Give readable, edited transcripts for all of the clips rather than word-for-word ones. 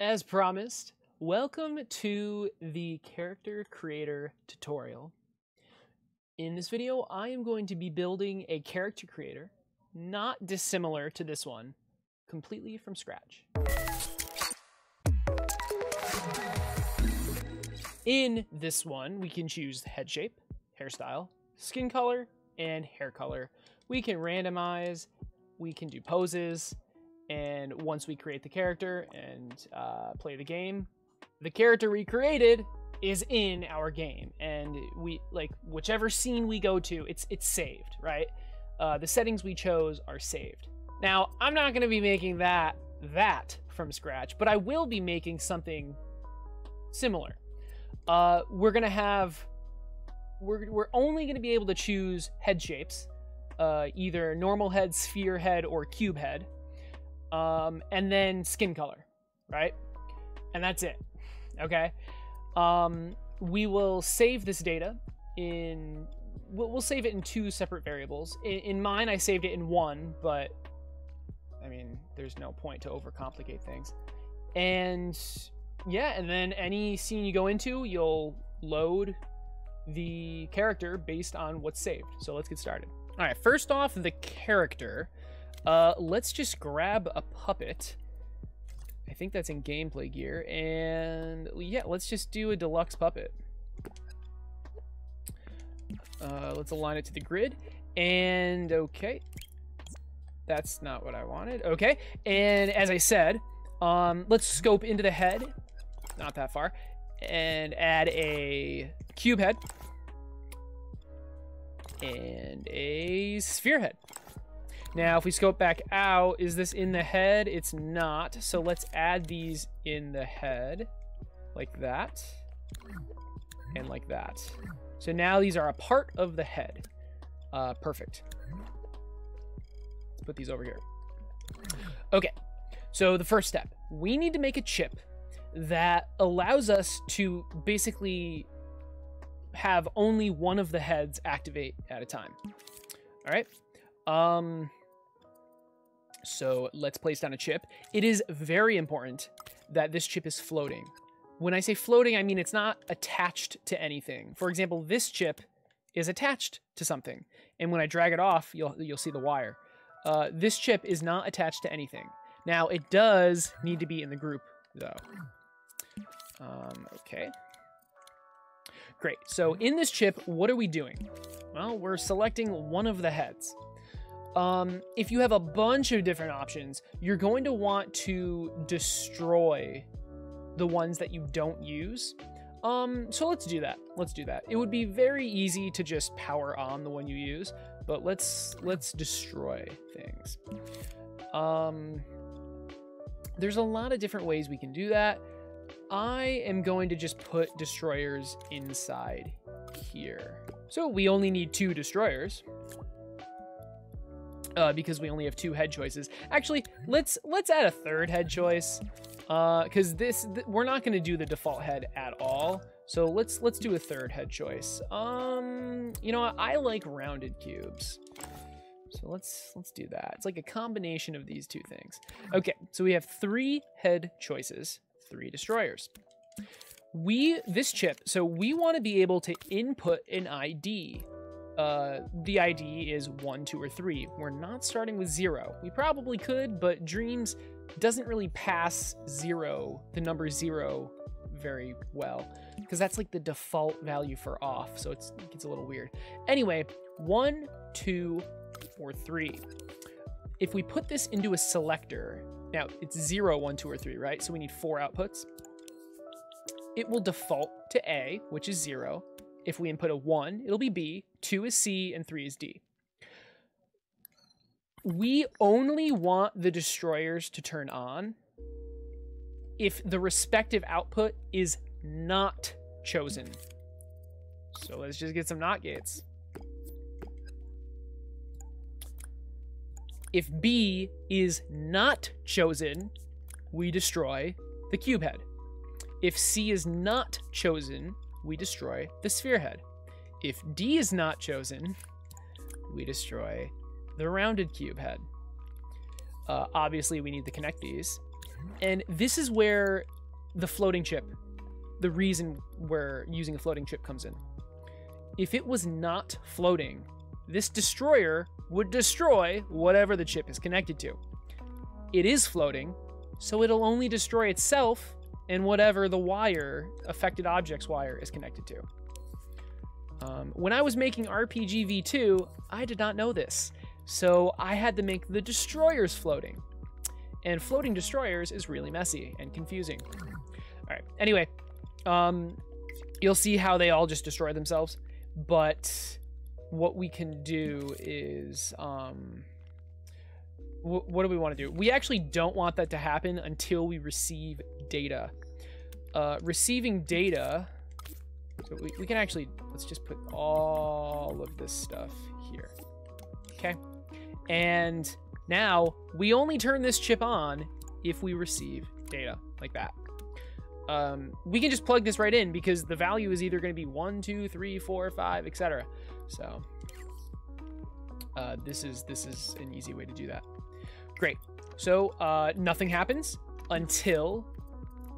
As promised, welcome to the character creator tutorial. In this video, I am going to be building a character creator, not dissimilar to this one, completely from scratch. In this one, we can choose the head shape, hairstyle, skin color, and hair color. We can randomize, we can do poses, and once we create the character and play the game, the character we created is in our game, and we whichever scene we go to, it's saved, right? The settings we chose are saved. Now, I'm not going to be making that from scratch, but I will be making something similar. We're only going to be able to choose head shapes, either normal head, sphere head, or cube head. And then skin color, right? And that's it, okay? We will save this data in, we'll save it in two separate variables. In mine, I saved it in one, but I mean, there's no point to overcomplicate things. And yeah, and then any scene you go into, you'll load the character based on what's saved. So let's get started. All right, first off, the character. Let's just grab a puppet. I think that's in gameplay gear. And yeah, let's just do a deluxe puppet. Let's align it to the grid. And okay. That's not what I wanted. Okay. And as I said, let's scope into the head. Not that far. And add a cube head. And a sphere head. Now, if we scope back out, is this in the head? It's not. So let's add these in the head like that and like that. So now these are a part of the head. Perfect. Let's put these over here. Okay, so the first step, we need to make a chip that allows us to basically have only one of the heads activate at a time. All right. So let's place down a chip. It is very important that this chip is floating. When I say floating, I mean it's not attached to anything. For example, this chip is attached to something. And when I drag it off, you'll see the wire. This chip is not attached to anything. Now, it does need to be in the group, though. Okay. Great. So in this chip, what are we doing? Well, we're selecting one of the heads. If you have a bunch of different options, you're going to want to destroy the ones that you don't use. So let's do that. Let's do that. It would be very easy to just power on the one you use, but let's destroy things. There's a lot of different ways we can do that. I am going to just put destroyers inside here. So we only need 2 destroyers. Because we only have 2 head choices. Actually, let's add a 3rd head choice, because we're not going to do the default head at all. So let's do a 3rd head choice. You know what? I like rounded cubes, so let's do that. It's like a combination of these 2 things. Okay, so we have 3 head choices, 3 destroyers. This chip. So we want to be able to input an ID. The ID is 1, 2, or 3. We're not starting with 0. We probably could, but Dreams doesn't really pass 0, the number 0, very well, because that's like the default value for off, so it gets a little weird. Anyway, 1, 2, or 3. If we put this into a selector, now it's 0, 1, 2, or 3, right? So we need 4 outputs. It will default to A, which is 0. If we input a 1, it'll be B, 2 is C, and 3 is D. We only want the destroyers to turn on if the respective output is not chosen. So let's just get some NOT gates. If B is not chosen, we destroy the cube head. If C is not chosen, we destroy the sphere head. If D is not chosen, we destroy the rounded cube head. Obviously, we need to connect these. And this is where the floating chip, the reason we're using a floating chip comes in. If it was not floating, this destroyer would destroy whatever the chip is connected to. It is floating, so it'll only destroy itself and whatever the wire, affected object's wire, is connected to. When I was making RPG V2, I did not know this, so I had to make the destroyers floating. And floating destroyers is really messy and confusing. All right, anyway, you'll see how they all just destroy themselves, but what we can do is, what do we want to do? We actually don't want that to happen until we receive data. Receiving data, so we can actually, let's just put all of this stuff here, okay? And now we only turn this chip on if we receive data like that. We can just plug this right in because the value is either going to be 1, 2, 3, 4, 5, etc. So this is an easy way to do that. Great. So nothing happens until,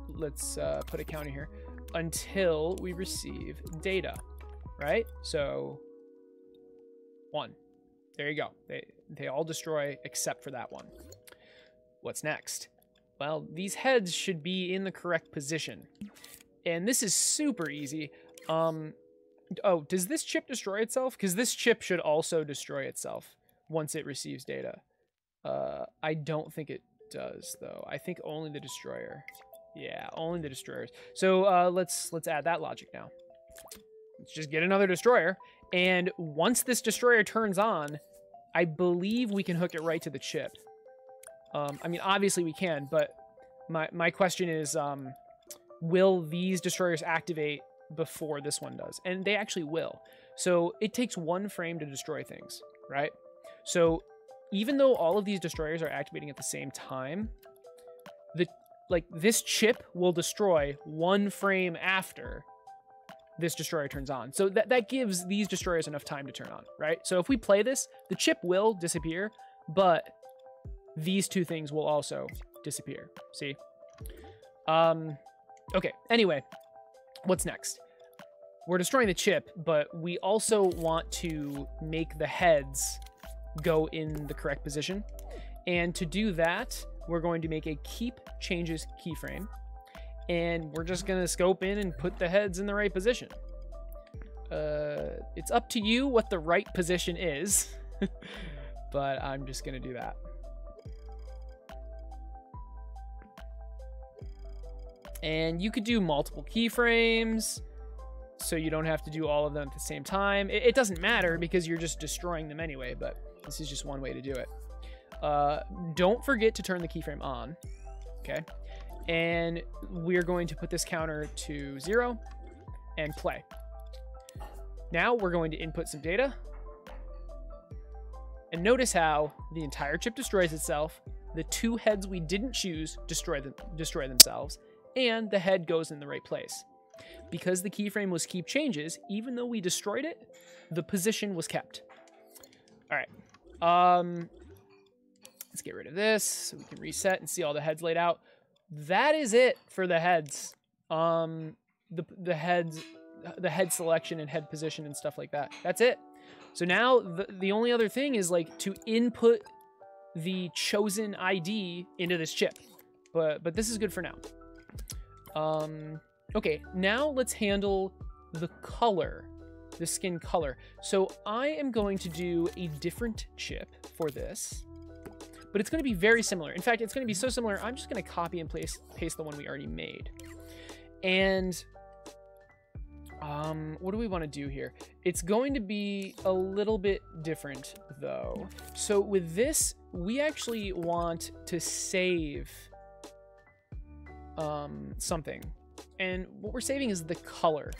let's put a counter here, until we receive data, right? So 1. There you go. They all destroy except for that one. What's next? Well, these heads should be in the correct position. And this is super easy. Oh, does this chip destroy itself? Because this chip should also destroy itself once it receives data. I don't think it does, though. I think only the destroyer. Yeah, only the destroyers. So let's add that logic now. Let's just get another destroyer. And once this destroyer turns on, I believe we can hook it right to the chip. I mean, obviously we can, but my question is, will these destroyers activate before this one does? And they actually will. So it takes 1 frame to destroy things, right? So even though all of these destroyers are activating at the same time, this chip will destroy 1 frame after this destroyer turns on. So that gives these destroyers enough time to turn on, right? So if we play this, the chip will disappear, but these 2 things will also disappear. See? Okay, anyway, what's next? We're destroying the chip, but we also want to make the heads go in the correct position. And to do that, we're going to make a keep changes keyframe. And we're just going to scope in and put the heads in the right position. It's up to you what the right position is, but I'm just going to do that. And you could do multiple keyframes, so you don't have to do all of them at the same time. It doesn't matter because you're just destroying them anyway, but this is just one way to do it. Don't forget to turn the keyframe on, okay? And we're going to put this counter to 0 and play. Now we're going to input some data. And notice how the entire chip destroys itself. The 2 heads we didn't choose destroy themselves. And the head goes in the right place. Because the keyframe was keep changes, even though we destroyed it, the position was kept. All right. Let's get rid of this so we can reset and see all the heads laid out. That is it for the heads. The head selection and head position and stuff like that. That's it. So now the only other thing is like to input the chosen ID into this chip. But this is good for now. Okay, now let's handle the color, the skin color. So I am going to do a different chip for this, but it's going to be very similar. In fact, it's going to be so similar, I'm just going to copy and paste the one we already made. And what do we want to do here? It's going to be a little bit different though. So with this, we actually want to save something. And what we're saving is the color.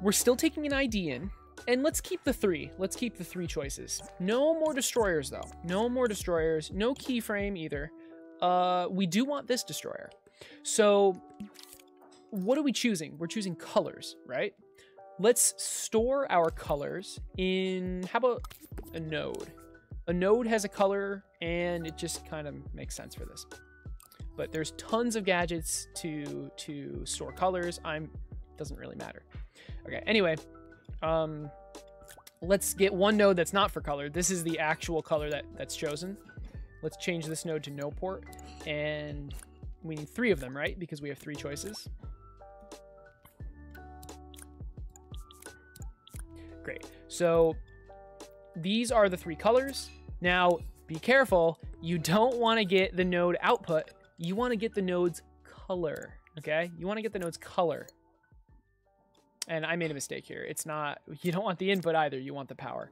We're still taking an ID in, and let's keep the 3. Let's keep the 3 choices. No more destroyers though. No more destroyers. No keyframe either. We do want this destroyer. So what are we choosing? We're choosing colors, right? Let's store our colors in, how about a node? A node has a color and it just kind of makes sense for this. But there's tons of gadgets to store colors. Doesn't really matter. Okay, anyway, let's get one node that's not for color. This is the actual color that's chosen. Let's change this node to no port, and we need 3 of them, right? Because we have 3 choices. Great. So these are the 3 colors. Now, be careful. You don't want to get the node output. You want to get the node's color, okay? You want to get the node's color. And I made a mistake here. It's not, you don't want the input either. You want the power.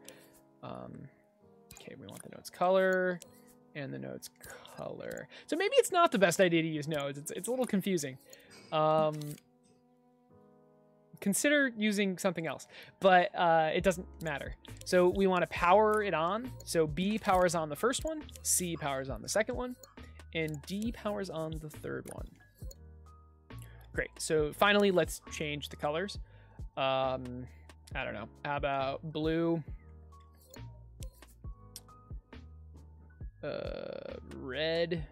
Okay, we want the node's color and the node's color. So maybe it's not the best idea to use nodes. It's a little confusing. Consider using something else, but it doesn't matter. So we want to power it on. So B powers on the first one, C powers on the second one, and D powers on the third one. Great. So finally, let's change the colors. I don't know. How about blue? Red.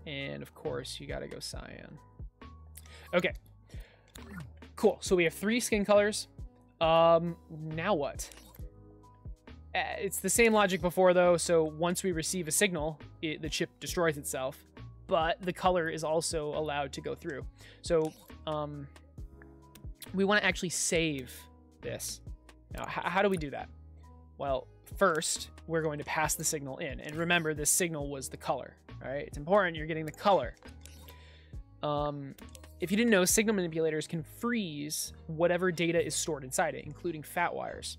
And of course, you got to go cyan. Okay. Cool. So we have 3 skin colors. Now what? It's the same logic before, though. So once we receive a signal, the chip destroys itself, but the color is also allowed to go through. So we want to actually save this. Now, how do we do that? Well, first, we're going to pass the signal in. And remember, this signal was the color. All right? It's important you're getting the color. If you didn't know, signal manipulators can freeze whatever data is stored inside it, including fat wires.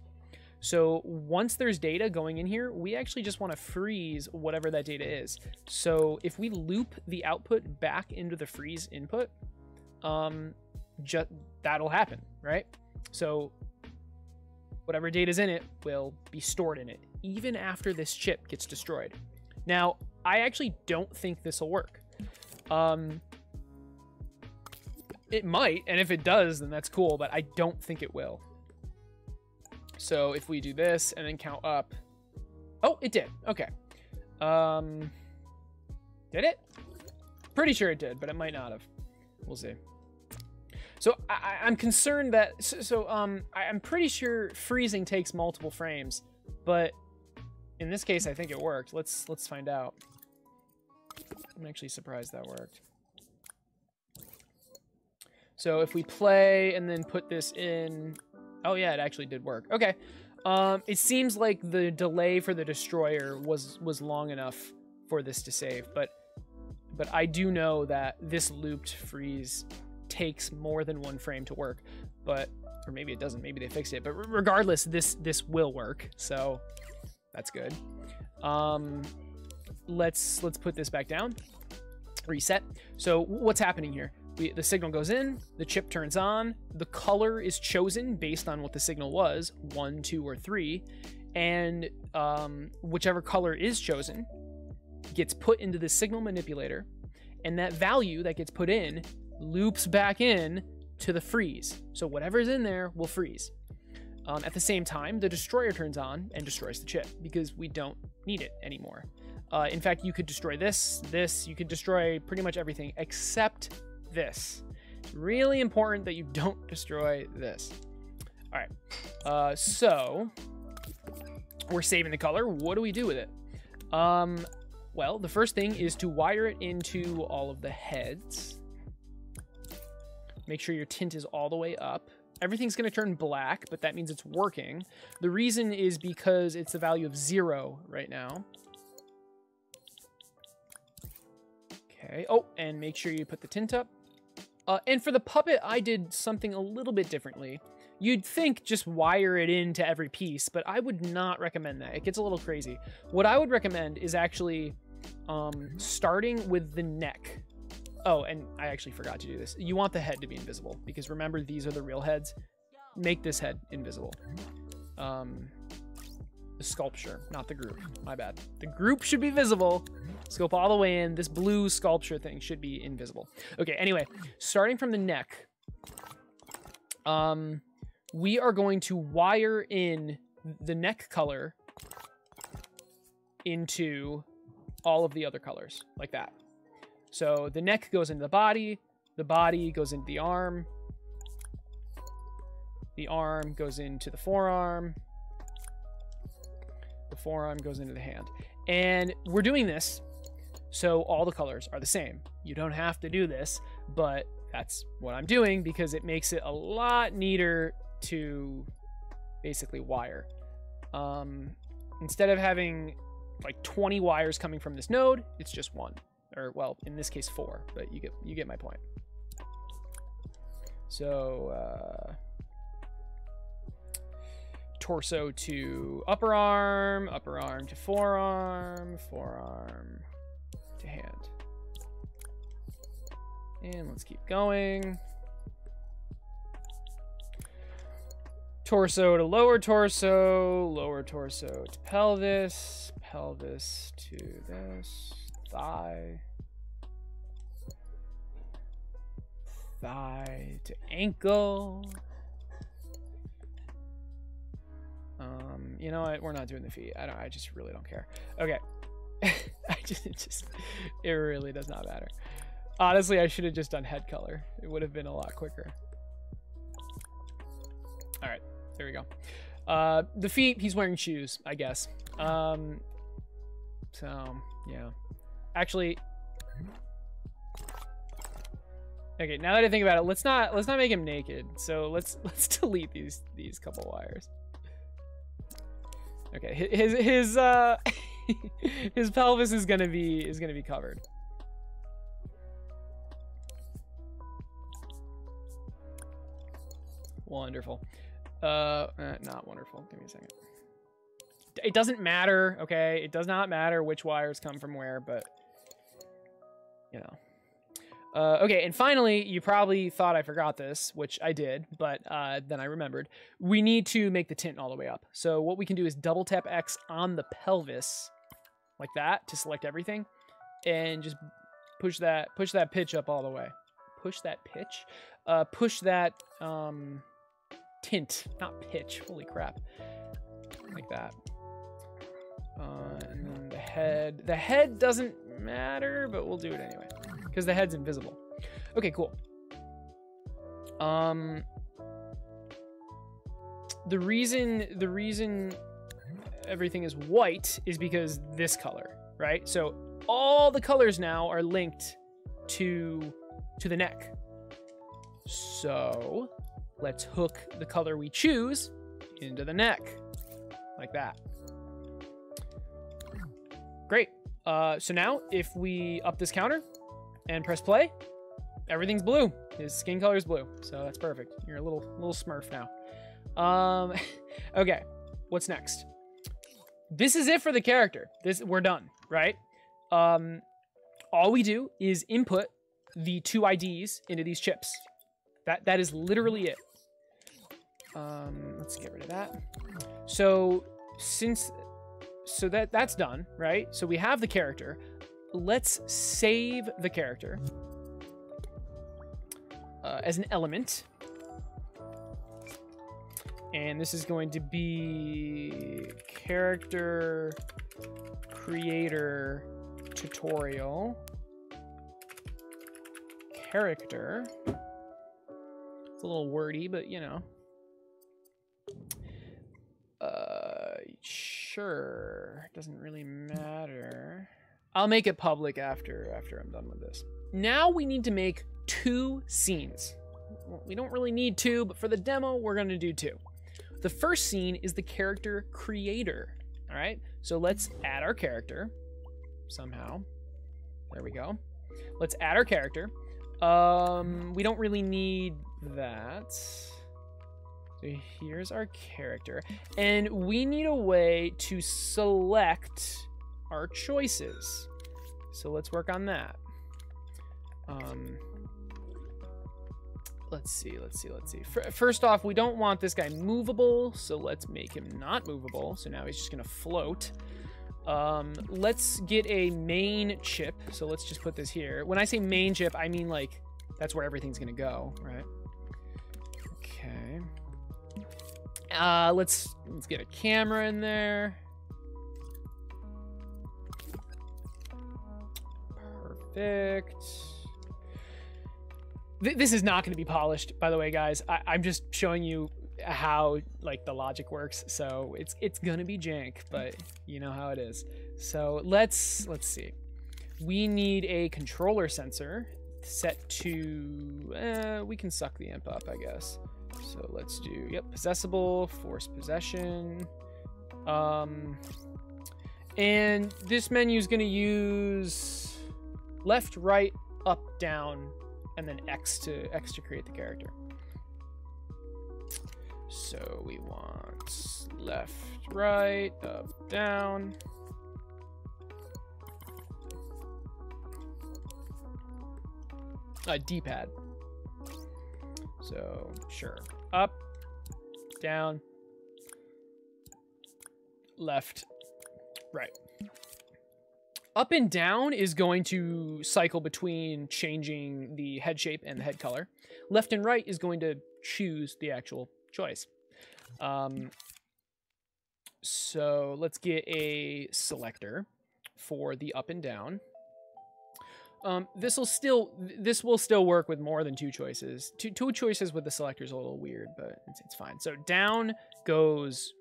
So once there's data going in here, we actually just want to freeze whatever that data is. So if we loop the output back into the freeze input, that'll happen, right? So whatever data's in it will be stored in it, even after this chip gets destroyed. Now, I actually don't think this will work. It might, and if it does, then that's cool, but I don't think it will. So if we do this and then count up... Oh, it did. Okay. Did it? Pretty sure it did, but it might not have. We'll see. So I'm concerned that... I'm pretty sure freezing takes multiple frames, but in this case, I think it worked. Let's find out. I'm actually surprised that worked. So if we play and then put this in... Oh, yeah, it actually did work. Okay. It seems like the delay for the destroyer was long enough for this to save, but I do know that this looped freeze takes more than 1 frame to work, or maybe it doesn't. Maybe they fixed it. But regardless, this will work, so that's good. Let's put this back down. Reset. So what's happening here? The signal goes in, the chip turns on, the color is chosen based on what the signal was, 1, 2, or 3, and whichever color is chosen gets put into the signal manipulator, and that value that gets put in loops back in to the freeze. So whatever's in there will freeze. At the same time, the destroyer turns on and destroys the chip because we don't need it anymore. In fact, you could destroy this, you could destroy pretty much everything except this. It's really important that you don't destroy this. All right, so we're saving the color. What do we do with it? Well, the first thing is to wire it into all of the heads. Make sure your tint is all the way up. Everything's going to turn black, but that means it's working. The reason is because it's the value of 0 right now. Okay. Oh, and make sure you put the tint up. And for the puppet, I did something a little bit differently. You'd think just wire it into every piece, but I would not recommend that. It gets a little crazy. What I would recommend is actually starting with the neck. Oh, and I actually forgot to do this. You want the head to be invisible, because remember, these are the real heads. Make this head invisible. The sculpture, not the group. My bad. The group should be visible. Scope all the way in. This blue sculpture thing should be invisible. Okay, anyway, starting from the neck, we are going to wire in the neck color into all of the other colors, like that. So the neck goes into the body goes into the arm goes into the forearm goes into the hand. And we're doing this so all the colors are the same. You don't have to do this, but that's what I'm doing because it makes it a lot neater to basically wire. Instead of having like 20 wires coming from this node, it's just one, or well, in this case 4, but you get my point. So torso to upper arm to forearm to hand. And let's keep going. Torso to lower torso to pelvis to this, thigh to ankle. You know what? We're not doing the feet. I just really don't care. Okay. It really does not matter. Honestly, I should have just done head color. It would have been a lot quicker. All right, there we go. The feet, he's wearing shoes, I guess. So yeah, actually, okay. Now that I think about it, let's not make him naked. So let's delete these couple wires. Okay, his his pelvis is gonna be covered. Wonderful. Not wonderful. Give me a second. It doesn't matter, okay? It does not matter which wires come from where, but you know. Okay, and finally, you probably thought I forgot this, which I did, but then I remembered. We need to make the tint all the way up. So what we can do is double tap X on the pelvis, like that, to select everything, and just push that pitch up all the way. Push that pitch? Push that tint, not pitch. Holy crap. Like that. And then the head. The head doesn't matter, but we'll do it anyway, because the head's invisible. Okay, cool. The reason everything is white is because this color, right? So all the colors now are linked to the neck. So let's hook the color we choose into the neck, like that. Great. So now if we up this counter and press play, everything's blue. His skin color is blue, so that's perfect. You're a little smurf now. Okay, what's next? This is it for the character. We're done, right? All we do is input the 2 IDs into these chips. That is literally it. Let's get rid of that. So that's done, right? So we have the character. Let's save the character as an element. And this is going to be character creator tutorial. Character. It's a little wordy, but you know. Sure. Doesn't really matter. I'll make it public after I'm done with this. Now we need to make 2 scenes. Well, we don't really need 2, but for the demo, we're going to do 2. The first scene is the character creator. All right. So let's add our character somehow. There we go. Let's add our character. We don't really need that. So here's our character. And we need a way to select our choices. So let's work on that. Let's see. First off, we don't want this guy movable, so let's make him not movable. So now he's just gonna float. Let's get a main chip. So let's just put this here. When I say main chip, I mean like that's where everything's gonna go, right? Okay. Let's get a camera in there. Perfect. This is not going to be polished, by the way, guys. I'm just showing you how like the logic works. So it's going to be jank, but you know how it is. So let's see. We need a controller sensor set to, we can suck the imp up, I guess. So let's do, yep, possessible, force possession. And this menu is going to use left, right, up, down, and then X to create the character. So we want left, right, up, down. D-pad. So sure, up, down, left, right. Up and down is going to cycle between changing the head shape and the head color. Left and right is going to choose the actual choice. So let's get a selector for the up and down. This will still work with more than two choices. Two choices with the selector is a little weird, but it's fine. So down goes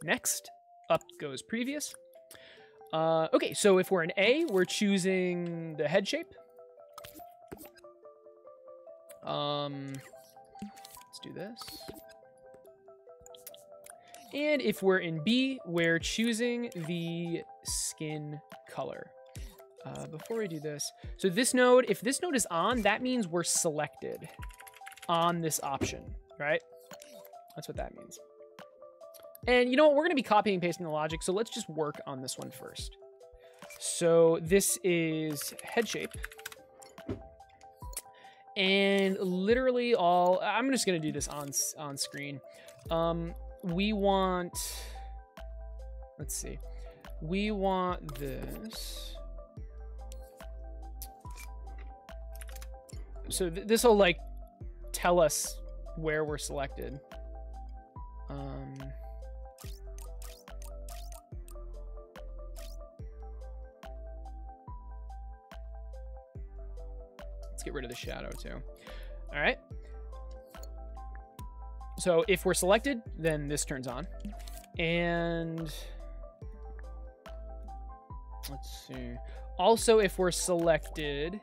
next, up goes previous. Okay, so if we're an A, we're choosing the head shape. Let's do this. And if we're in B, we're choosing the skin color. Before we do this, so this node, if this node is on, that means we're selected on this option, right? That's what that means. And you know what? We're going to be copying and pasting the logic, so let's just work on this one first. So this is head shape. And literally all, I'm just going to do this on screen. We want, let's see. We want this. So this will like tell us where we're selected. Let's get rid of the shadow too. All right. So if we're selected, then this turns on. And let's see. Also, if we're selected,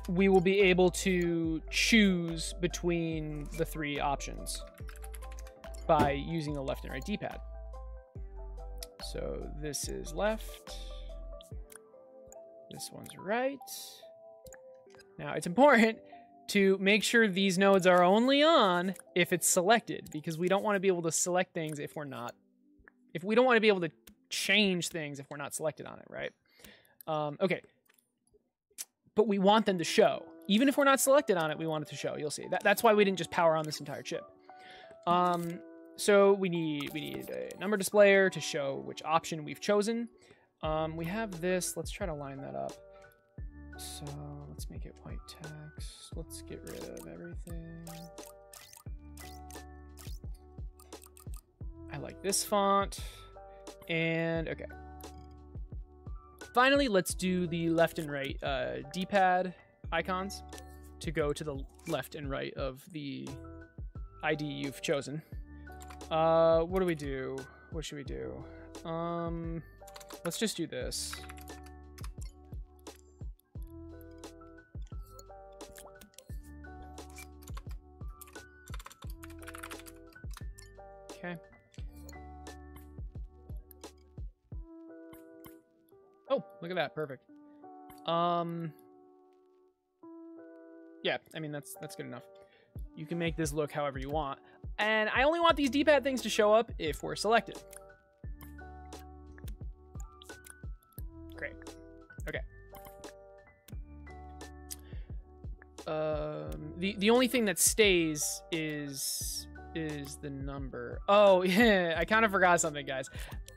we will be able to choose between the three options by using the left and right D-pad. So this is left. This one's right. Now it's important to make sure these nodes are only on if it's selected, because we don't want to be able to select things if we're not, if we don't want to be able to change things if we're not selected on it, right? Okay. But we want them to show. Even if we're not selected on it, we want it to show. You'll see. That's why we didn't just power on this entire chip. So we need a number displayer to show which option we've chosen. We have this. Let's try to line that up. So let's make it white text. Let's get rid of everything. I like this font. And okay. Finally, let's do the left and right D-pad icons to go to the left and right of the ID you've chosen. What do we do? What should we do? Let's just do this. Okay. Oh, look at that. Perfect. Yeah, I mean, that's good enough. You can make this look however you want. And I only want these D-pad things to show up if we're selected. Great. Okay. The only thing that stays is the number. Oh, yeah, I kind of forgot something, guys.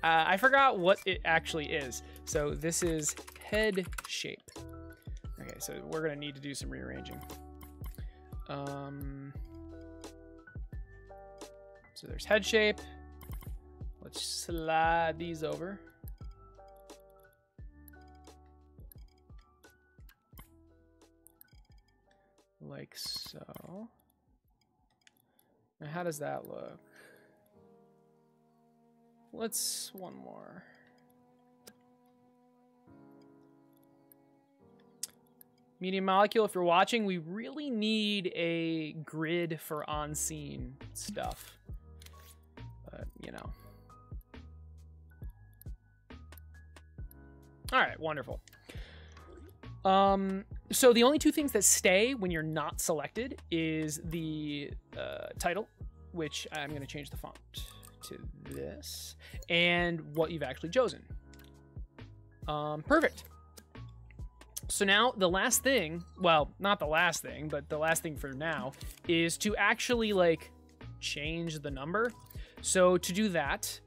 I forgot what it actually is. So this is head shape. Okay, so we're gonna need to do some rearranging. So there's head shape. Let's slide these over. like so. Now, how does that look? Let's one more. Medium molecule, if you're watching, we really need a grid for on-scene stuff. But, you know. All right, wonderful. So the only two things that stay when you're not selected is the title, which I'm going to change the font to this, and what you've actually chosen. Perfect. So now the last thing, well, not the last thing, but the last thing for now is to actually like change the number. So to do that,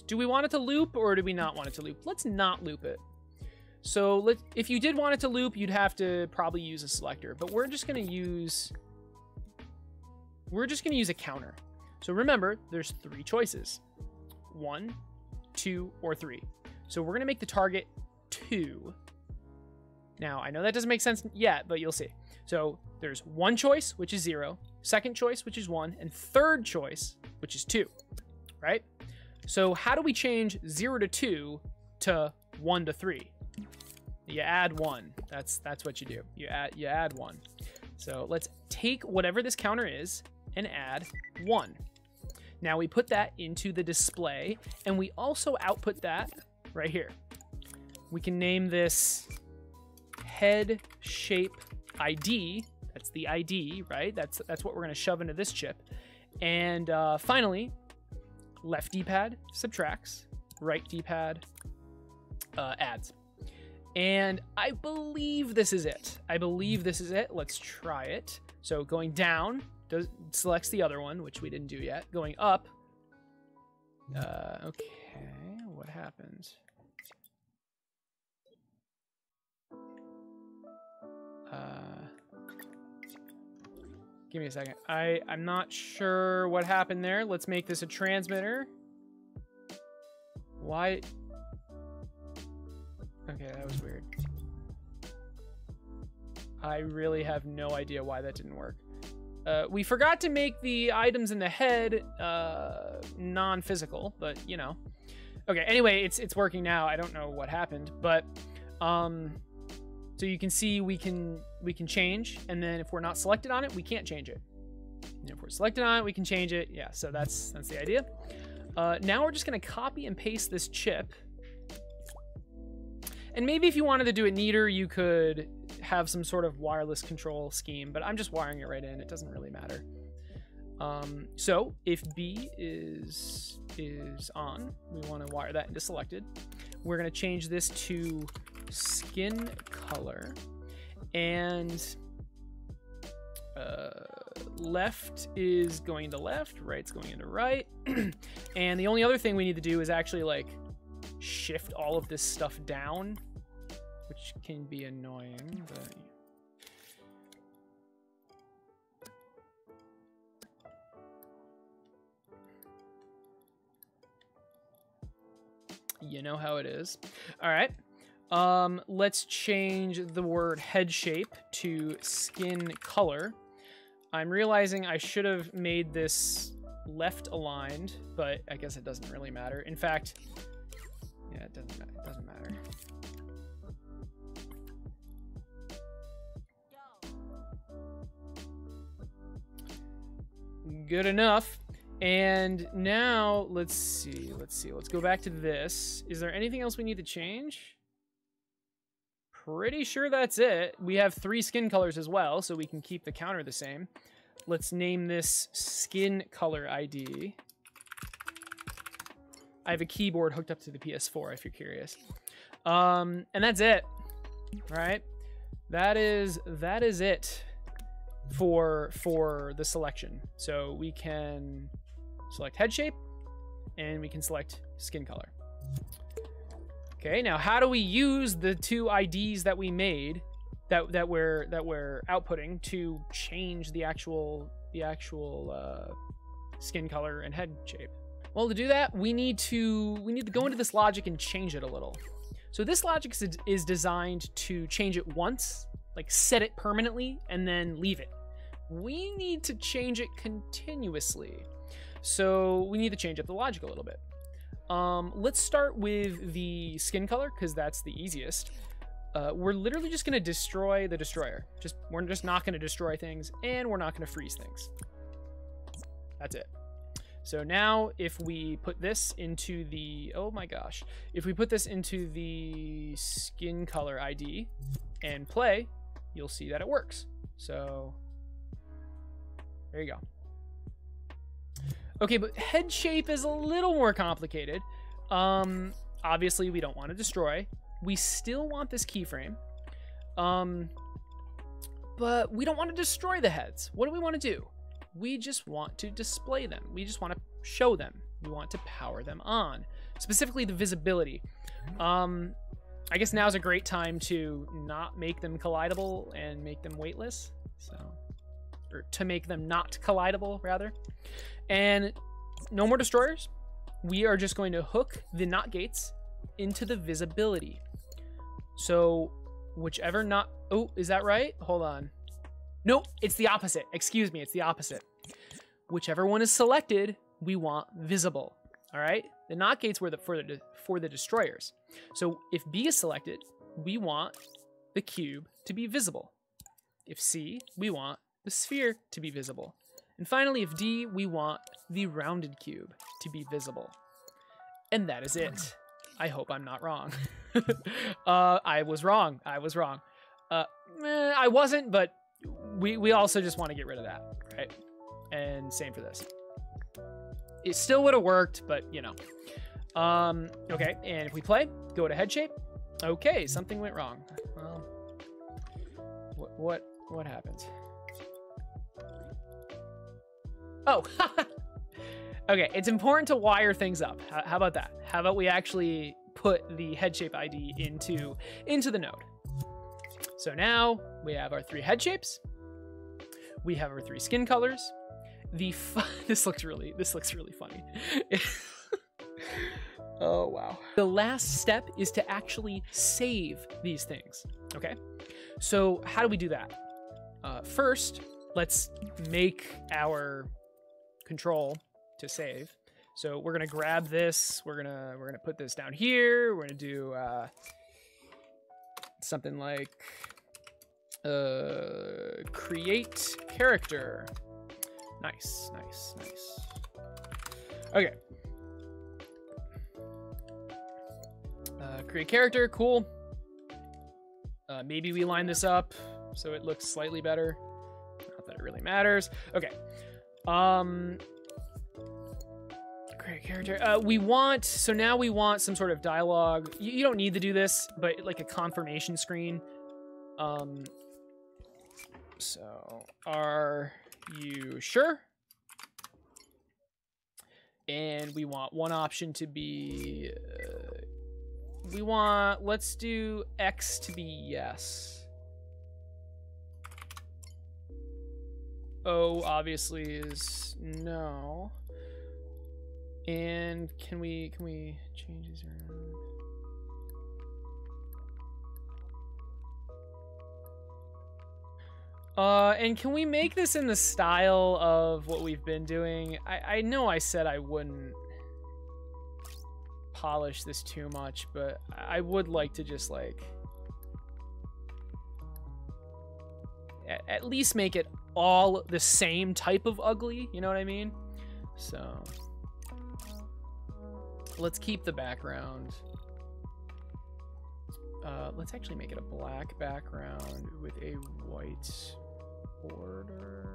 do we want it to loop or do we not want it to loop? Let's not loop it. So if you did want it to loop, you'd have to probably use a selector, but we're just going to use a counter. So remember, there's 3 choices: 1, 2, or 3. So we're going to make the target 2. Now, I know that doesn't make sense yet, but you'll see. So there's 1 choice, which is 0, 2nd choice, which is 1, and 3rd choice, which is 2, right? So how do we change 0 to 2 to 1 to 3? You add 1. That's what you do. You add 1. So let's take whatever this counter is and add 1. Now we put that into the display, and we also output that right here. We can name this head shape ID. That's the ID, right? That's what we're going to shove into this chip. And finally, left D-pad subtracts, right D-pad adds. And I believe this is it. Let's try it. So going down selects the other one, which we didn't do yet. Going up. Okay, what happens? Give me a second. I'm not sure what happened there. Let's make this a transmitter. Why? Okay, that was weird. I really have no idea why that didn't work. We forgot to make the items in the head non-physical, but you know. Okay, anyway, it's working now. I don't know what happened, but so you can see we can change, and then if we're not selected on it, we can't change it. And if we're selected on it, we can change it. Yeah, so that's the idea. Now we're just gonna copy and paste this chip. And maybe if you wanted to do it neater, you could have some sort of wireless control scheme, but I'm just wiring it right in. It doesn't really matter. So if B is on, we want to wire that into selected. We're going to change this to skin color, and left is going to left, right's going into right. And the only other thing we need to do is actually like shift all of this stuff down, which can be annoying, but you know how it is. All right. Let's change the word head shape to skin color. I'm realizing I should have made this left aligned, but I guess it doesn't really matter. In fact, yeah, it doesn't matter. Good enough. And now let's see. Let's go back to this. Is there anything else we need to change? Pretty sure that's it. We have 3 skin colors as well, so we can keep the counter the same. Let's name this skin color ID. I have a keyboard hooked up to the PS4 if you're curious. And that's it. All right. That is it for the selection. So we can select head shape and we can select skin color. Okay, now how do we use the 2 IDs that we made that we're outputting to change the actual skin color and head shape? Well, to do that, we need to go into this logic and change it a little. So this logic is designed to change it once, like set it permanently, and then leave it. We need to change it continuously. So we need to change up the logic a little bit. Let's start with the skin color, because that's the easiest. We're literally just going to destroy the destroyer. We're just not going to destroy things, and we're not going to freeze things. That's it. So now if we put this into the, oh my gosh, if we put this into the skin color ID and play, you'll see that it works. So there you go. Okay, but head shape is a little more complicated. Obviously we don't want to destroy. We still want this keyframe. But we don't want to destroy the heads. What do we want to do? We just want to display them. We just want to show them. We want to power them on. Specifically the visibility. I guess now's a great time to not make them collidable and make them weightless. Or to make them not collidable, rather. And no more destroyers. We are just going to hook the not gates into the visibility. So whichever not, oh, is that right? Hold on. Nope, it's the opposite. Excuse me, it's the opposite. Whichever one is selected, we want visible. All right? The not gates were for the destroyers. So if B is selected, we want the cube to be visible. If C, we want the sphere to be visible. And finally, if D, we want the rounded cube to be visible. And that is it. I hope I'm not wrong. I was wrong. I wasn't, but we also just want to get rid of that, right? And same for this. It still would have worked, but you know. Okay, and if we play, go to head shape. Okay, something went wrong. Well, what happens? Oh, okay, it's important to wire things up. How about that? How about we actually put the head shape ID into the node? So now we have our 3 head shapes. We have our 3 skin colors. This looks really funny. Oh, wow. The last step is to actually save these things, okay? So how do we do that? First, let's make our control to save. So we're gonna grab this. We're gonna put this down here. We're gonna do something like create character. Nice. Okay. Create character, cool. Maybe we line this up so it looks slightly better. Not that it really matters. Okay. Create character. So now we want some sort of dialogue. You don't need to do this, but like a confirmation screen. So are you sure? And we want one option to be, let's do X to be yes. O obviously is no. And can we change these around? And can we make this in the style of what we've been doing? I know I said I wouldn't polish this too much, but I would like to just like at least make it all the same type of ugly, you know what I mean? So let's keep the background. Let's actually make it a black background with a white border.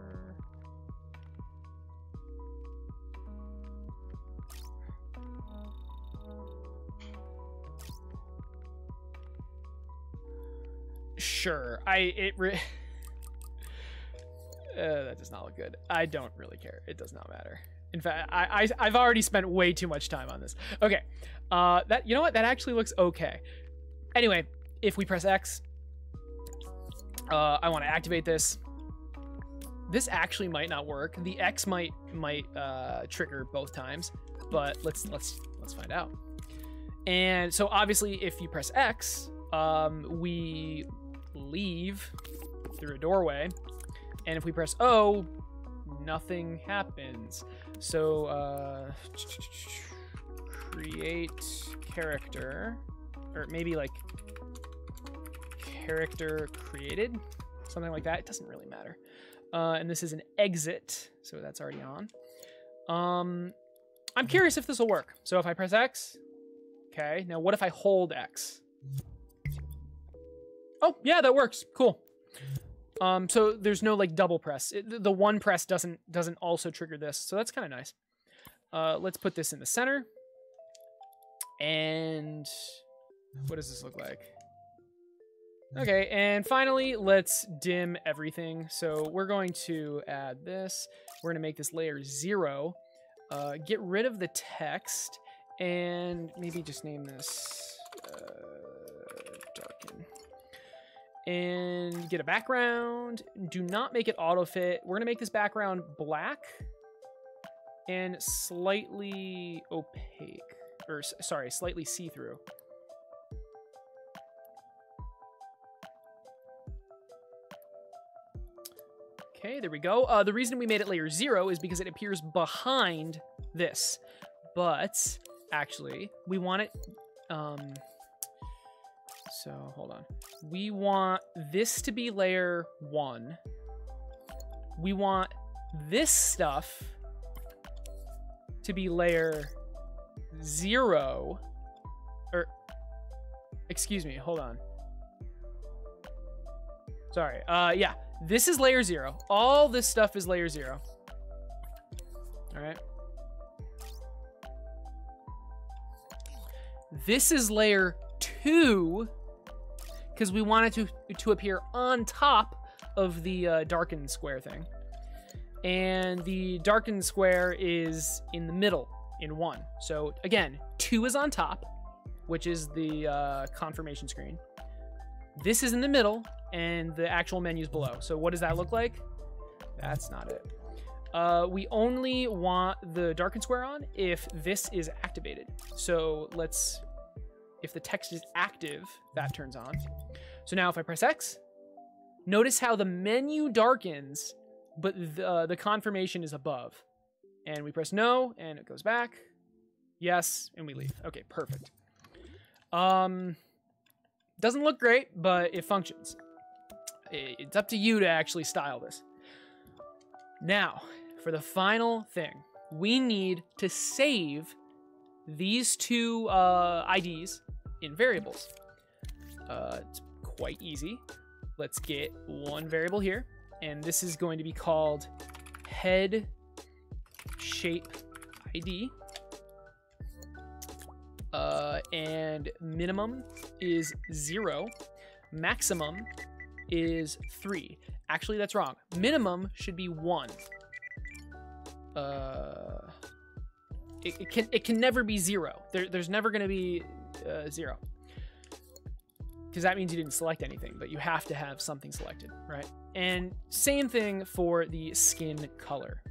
Sure, that does not look good. I don't really care. It does not matter. In fact, I've already spent way too much time on this. Okay, you know what? That actually looks okay. Anyway, if we press X, I want to activate this. This actually might not work. The X might trigger both times, but let's find out. And so obviously if you press X, we leave through a doorway. And if we press O, nothing happens. So create character, or maybe like character created, something like that. It doesn't really matter. And this is an exit, so that's already on. I'm curious if this will work. So if I press X, okay, now what if I hold X? Oh, yeah, that works. Cool. So there's no like double press. The one press doesn't also trigger this, so that's kind of nice. Let's put this in the center. And what does this look like? Okay, and finally, let's dim everything. So we're going to add this. We're going to make this layer 0. Get rid of the text, and maybe just name this darken. And get a background. Do not make it autofit. We're going to make this background black and slightly opaque. Or, sorry, slightly see-through. Okay, there we go. The reason we made it layer 0 is because it appears behind this. But, actually, we want it... so, hold on. We want this to be layer 1. We want this stuff to be layer 0. Or, excuse me, hold on. Sorry, yeah. This is layer 0. All this stuff is layer 0. All right. This is layer 2 because we want it to appear on top of the darkened square thing. And the darkened square is in the middle in 1. So again, 2 is on top, which is the confirmation screen. This is in the middle, and the actual menu's below. So what does that look like? That's not it. We only want the darkened square on if this is activated. So let's, if the text is active, that turns on. So now if I press X, notice how the menu darkens, but the confirmation is above. And we press no, and it goes back. Yes, and we leave. Okay, perfect. Doesn't look great, but it functions. It's up to you to actually style this. Now, for the final thing, we need to save these two IDs in variables. It's quite easy. Let's get one variable here, and this is going to be called head shape ID. And minimum is 0. Maximum is 3. Actually, that's wrong. Minimum should be 1. It can never be 0. There's never going to be 0. Because that means you didn't select anything, but you have to have something selected, right? And same thing for the skin color.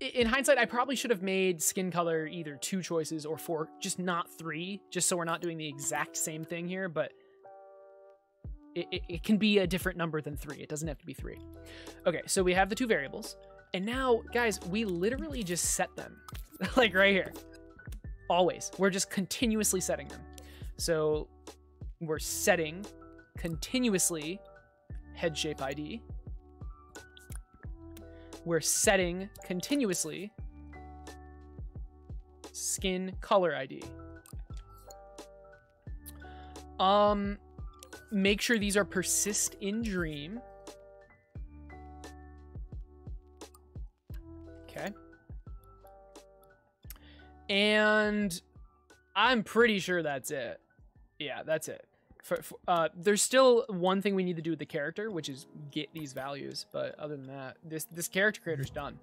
In hindsight, I probably should have made skin color either 2 choices or 4, just not 3, just so we're not doing the exact same thing here, but it can be a different number than 3. It doesn't have to be 3. Okay, so we have the 2 variables, and now, guys, we literally just set them, like right here. Always. We're just continuously setting them. So we're setting continuously head shape ID. We're setting continuously skin color ID. Make sure these are persist in dream. Okay. And I'm pretty sure that's it. Yeah, that's it. There's still one thing we need to do with the character, which is get these values. But other than that, this character creator's done.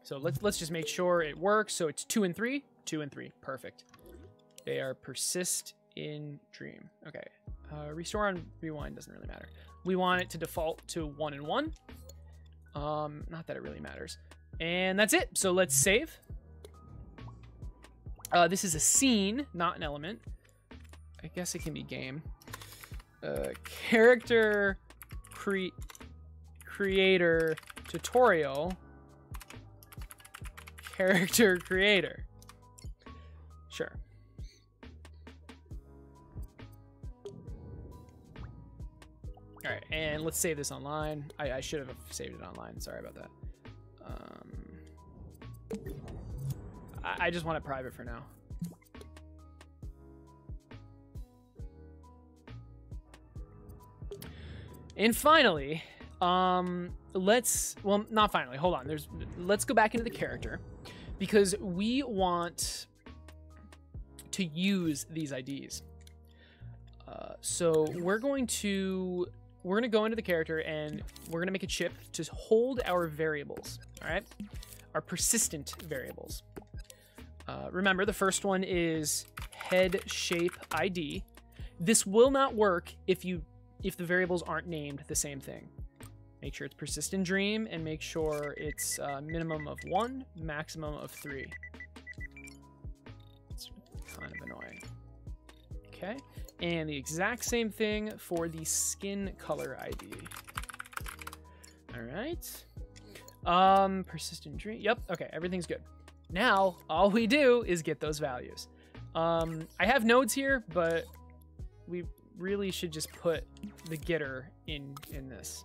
So let's just make sure it works. So it's 2 and 3, 2 and 3, perfect. They are persist in dream. Okay, restore on rewind doesn't really matter. We want it to default to 1 and 1. Not that it really matters. And that's it. So let's save. This is a scene, not an element. I guess it can be game. Character creator tutorial. Character creator. Sure. All right, and let's save this online. I should have saved it online. Sorry about that. I just want it private for now. And finally, let's not finally. Hold on. Let's go back into the character because we want to use these IDs. So we're going to go into the character and we're going to make a chip to hold our variables, all right? Our persistent variables. Remember, the first one is head shape ID. This will not work if the variables aren't named the same thing. Make sure it's persistent dream and make sure it's minimum of 1, maximum of 3. It's kind of annoying. Okay. And the exact same thing for the skin color ID. All right. Persistent dream. Yep. Okay. Everything's good. Now, all we do is get those values. I have nodes here, but we really should just put the getter in this.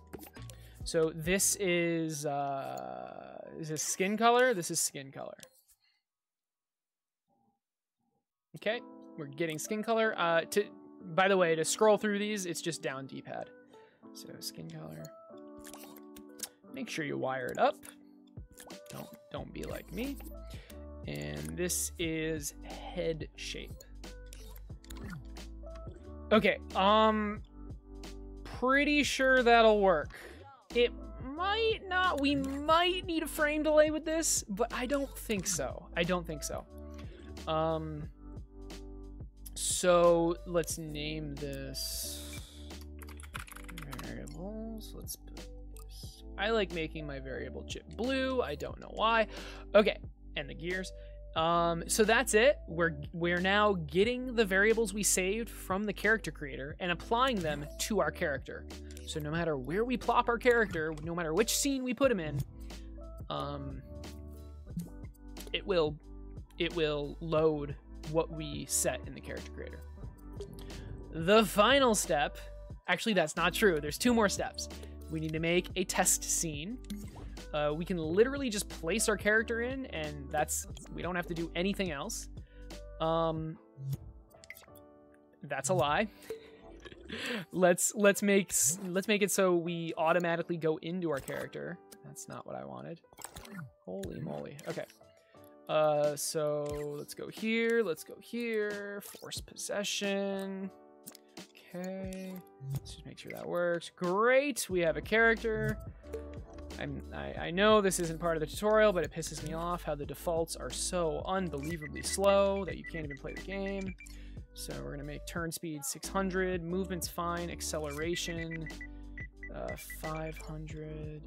So this is this skin color? This is skin color. Okay. We're getting skin color. By the way, to scroll through these, it's just down D-pad. So skin color. Make sure you wire it up. Don't be like me. And this is head shape. Okay, pretty sure that'll work. It might not. We might need a frame delay with this, but I don't think so. So let's name this variables. Let's put this. I like making my variable chip blue. I don't know why. Okay, and the gears. So that's it. We're now getting the variables we saved from the character creator and applying them to our character. So no matter where we plop our character, no matter which scene we put him in, it will load what we set in the character creator. The final step, actually that's not true. There's 2 more steps. We need to make a test scene. We can literally just place our character in, and we don't have to do anything else. That's a lie. let's make it so we automatically go into our character. That's not what I wanted. Holy moly. Okay. So let's go here. Let's go here. Force possession. Okay. Let's just make sure that works. Great. We have a character. I know this isn't part of the tutorial, but it pisses me off how the defaults are so unbelievably slow that you can't even play the game. So we're gonna make turn speed 600, movement's fine, acceleration 500,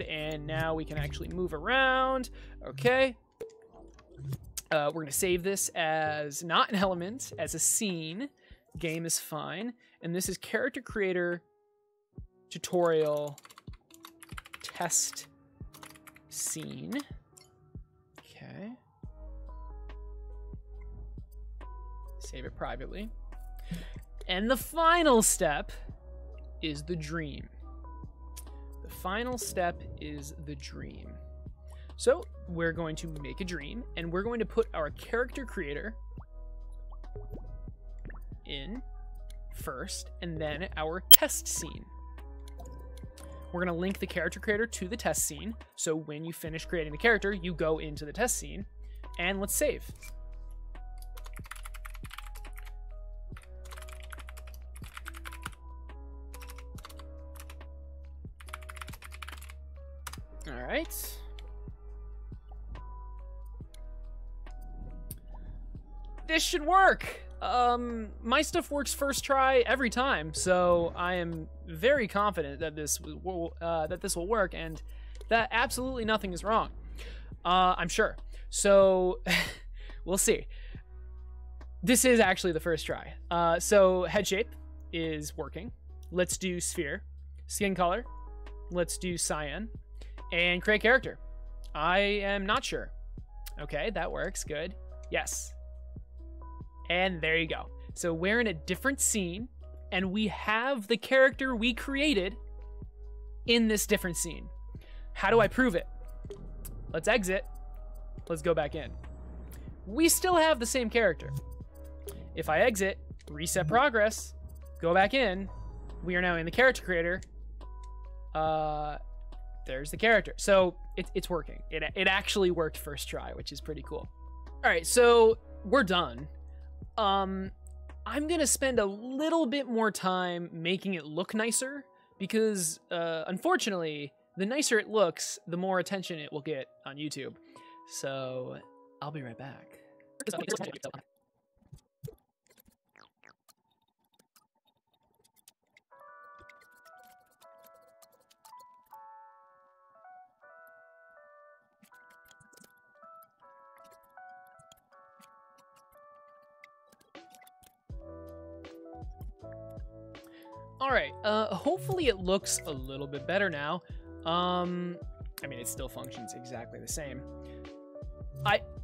and now we can actually move around. Okay. We're gonna save this as not an element, as a scene. Game is fine, and this is character creator tutorial test scene. Okay. Save it privately. And the final step is the dream. The final step is the dream. So we're going to make a dream, and we're going to put our character creator in first, and then our test scene. We're going to link the character creator to the test scene. So when you finish creating the character, you go into the test scene. And let's save. All right. This should work. My stuff works first try every time, so I am very confident that this will work. And that absolutely nothing is wrong. I'm sure. So we'll see. This is actually the first try. So head shape is working. Let's do sphere. Skin color. Let's do cyan. And create character. I am not sure. Okay, that works. Good. Yes. And there you go. So we're in a different scene, and we have the character we created in this different scene. How do I prove it? Let's exit. Let's go back in. We still have the same character. If I exit, reset progress, go back in, we are now in the character creator. There's the character. So it's working. It actually worked first try, which is pretty cool. All right, so we're done. I'm gonna spend a little bit more time making it look nicer because unfortunately, the nicer it looks, the more attention it will get on YouTube. So I'll be right back. All right, hopefully it looks a little bit better now. I mean, it still functions exactly the same.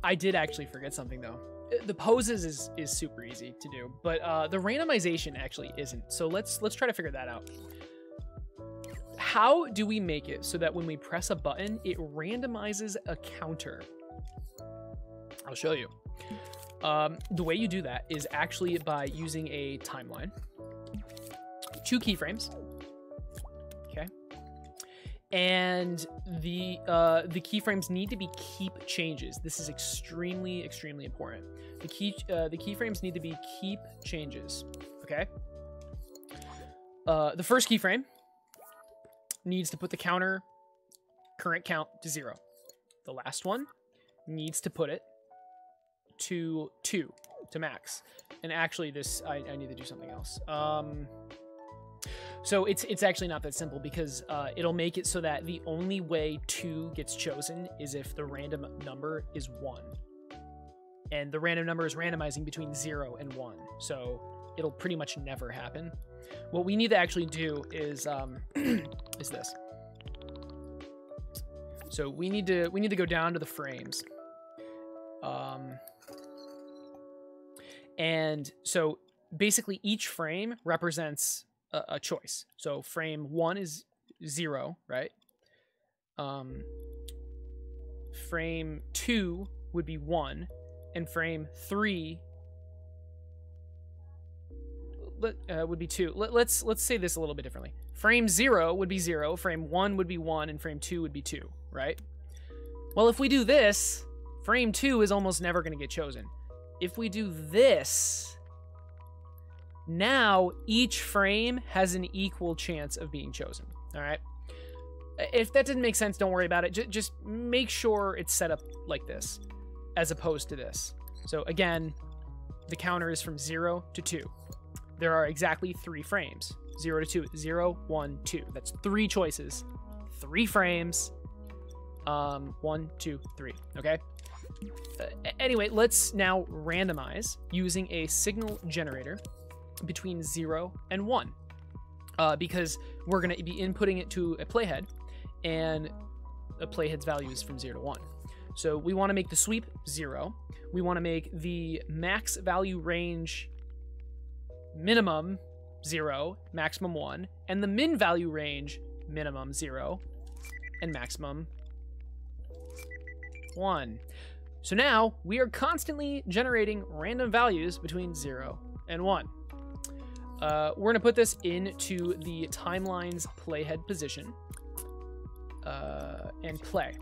I did actually forget something though. The poses is super easy to do, but the randomization actually isn't. So let's try to figure that out. How do we make it so that when we press a button, it randomizes a counter? I'll show you. The way you do that is actually by using a timeline. 2 keyframes, okay, and the keyframes need to be keep changes. This is extremely important. The keyframes need to be keep changes, okay. The first keyframe needs to put the counter current count to 0. The last one needs to put it to 2 to max. And actually, this I need to do something else. So it's actually not that simple because it'll make it so that the only way 2 gets chosen is if the random number is 1. And the random number is randomizing between 0 and 1. So it'll pretty much never happen. What we need to actually do is is this. So we need to go down to the frames. And so basically each frame represents a choice. So frame 1 is 0, right? Frame 2 would be 1, and frame 3 would be 2. Let's say this a little bit differently. Frame 0 would be 0, frame 1 would be 1, and frame 2 would be 2, right? Well, if we do this, frame 2 is almost never going to get chosen. If we do this, now each frame has an equal chance of being chosen, all right? If that didn't make sense, don't worry about it. Just make sure it's set up like this, as opposed to this. So again, the counter is from 0 to 2. There are exactly 3 frames. 0 to 2, 0, 1, 2. That's 3 choices, 3 frames, 1, 2, 3, okay? Anyway, let's now randomize using a signal generator between 0 and 1, because we're going to be inputting it to a playhead, and a playhead's value is from 0 to 1. So we want to make the sweep 0. We want to make the max value range minimum 0, maximum 1, and the min value range minimum 0 and maximum 1. So now we are constantly generating random values between 0 and 1. We're going to put this into the timeline's playhead position and play.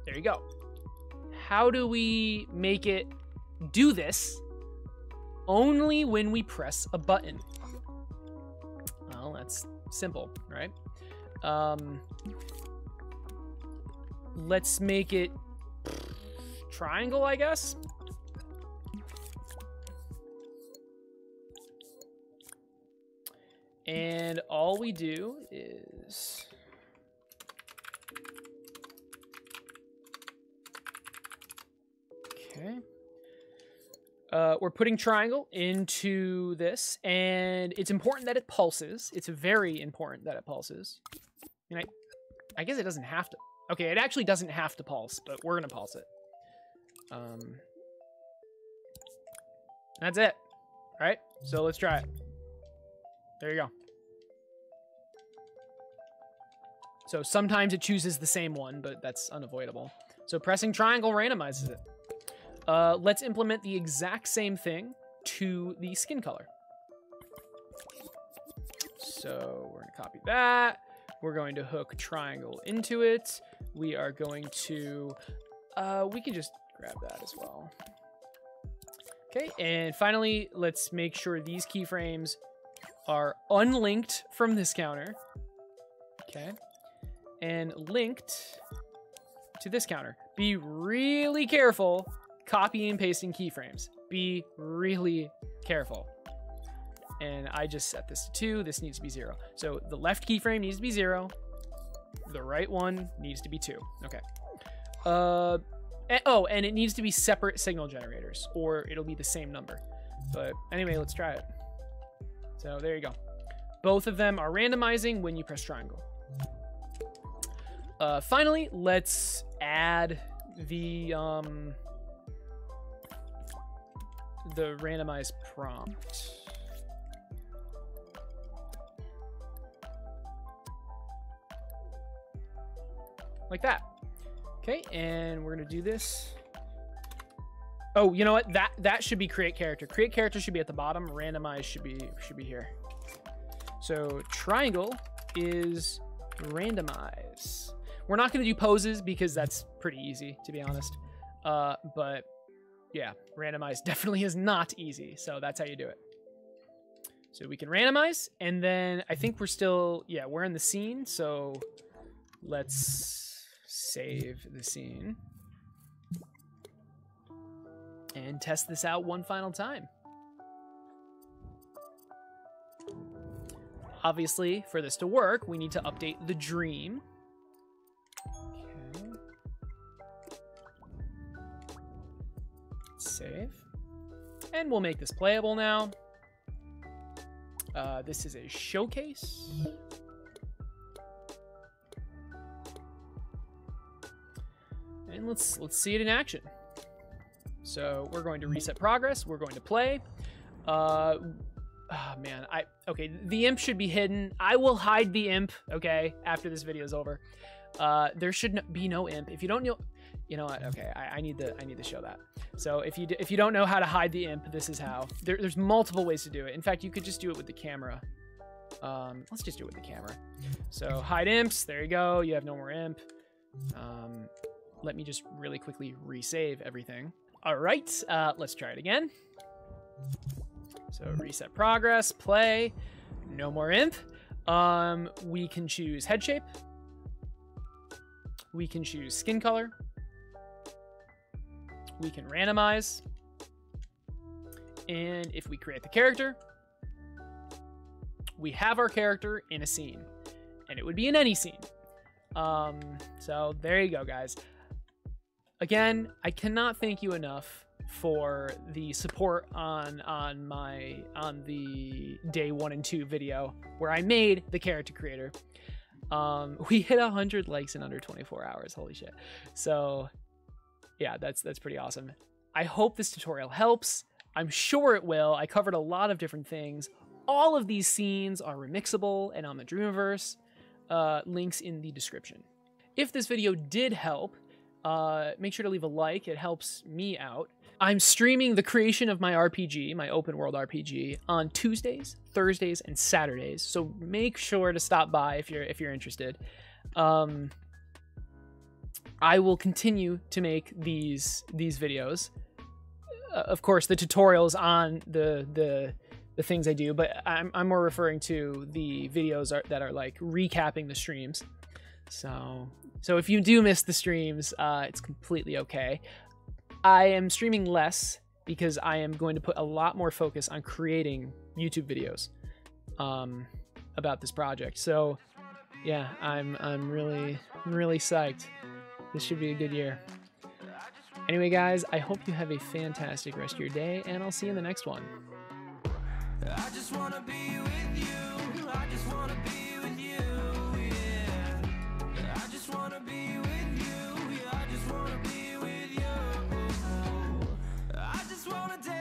There you go. How do we make it do this only when we press a button? Well, that's simple, right? Let's make it triangle, I guess. And all we do is we're putting triangle into this, and it's important that it pulses. It's very important that it pulses. And I guess it doesn't have to. Okay, it actually doesn't have to pulse, but we're gonna pulse it. That's it. All right, so let's try it. There you go. So sometimes it chooses the same one, but that's unavoidable. So pressing triangle randomizes it. Let's implement the exact same thing to the skin color. So we're gonna copy that. We're going to hook triangle into it. We are going to, we can just grab that as well. Okay, and finally, let's make sure these keyframes are unlinked from this counter. Okay, and linked to this counter. Be really careful copying and pasting keyframes. Be really careful. And I just set this to 2. This needs to be 0. So the left keyframe needs to be 0. The right one needs to be 2. Okay. Oh, and it needs to be separate signal generators, or it'll be the same number. But anyway, let's try it. So there you go. Both of them are randomizing when you press triangle. Finally, let's add the randomized prompt. Like that. Okay, and we're gonna do this. Oh, you know what? That should be create character. Create character should be at the bottom. Randomize should be here. So triangle is randomize. We're not gonna do poses because that's pretty easy, to be honest. But yeah, randomize definitely is not easy. So that's how you do it. So we can randomize, and then I think we're still, yeah, we're in the scene. So let's save the scene and test this out one final time. Obviously, for this to work, we need to update the dream. Okay. Save. And we'll make this playable now. This is a showcase. And let's see it in action. So we're going to reset progress. We're going to play. Oh man, okay, the imp should be hidden. I will hide the imp, okay, after this video is over. There should be no imp. If you don't know, you know what? Okay, I need to show that. So if you don't know how to hide the imp, this is how. There's multiple ways to do it. In fact, you could just do it with the camera. Let's just do it with the camera. So hide imps. There you go. You have no more imp. Let me just really quickly resave everything. All right, let's try it again. So reset progress, play, no more imp. We can choose head shape. We can choose skin color. We can randomize. And if we create the character, we have our character in a scene, and it would be in any scene. So there you go, guys. Again, I cannot thank you enough for the support on the day 1 and 2 video where I made the character creator. We hit 100 likes in under 24 hours. Holy shit. So yeah, that's pretty awesome. I hope this tutorial helps. I'm sure it will. I covered a lot of different things. All of these scenes are remixable and on the Dreamiverse. Links in the description. If this video did help, make sure to leave a like. It helps me out. I'm streaming the creation of my RPG, my open world RPG, on Tuesdays, Thursdays, and Saturdays. So make sure to stop by if you're interested. I will continue to make these videos. Of course, the tutorials on the things I do, but I'm more referring to the videos that are like recapping the streams. So if you do miss the streams, it's completely okay. I am streaming less because I am going to put a lot more focus on creating YouTube videos about this project. So yeah, I'm really psyched. This should be a good year. Anyway, guys, I hope you have a fantastic rest of your day, and I'll see you in the next one. I just wanna be with you. I just wanna be with you. Yeah. I just wanna be with you. Yeah, I just wanna be with you. I just wanna dance.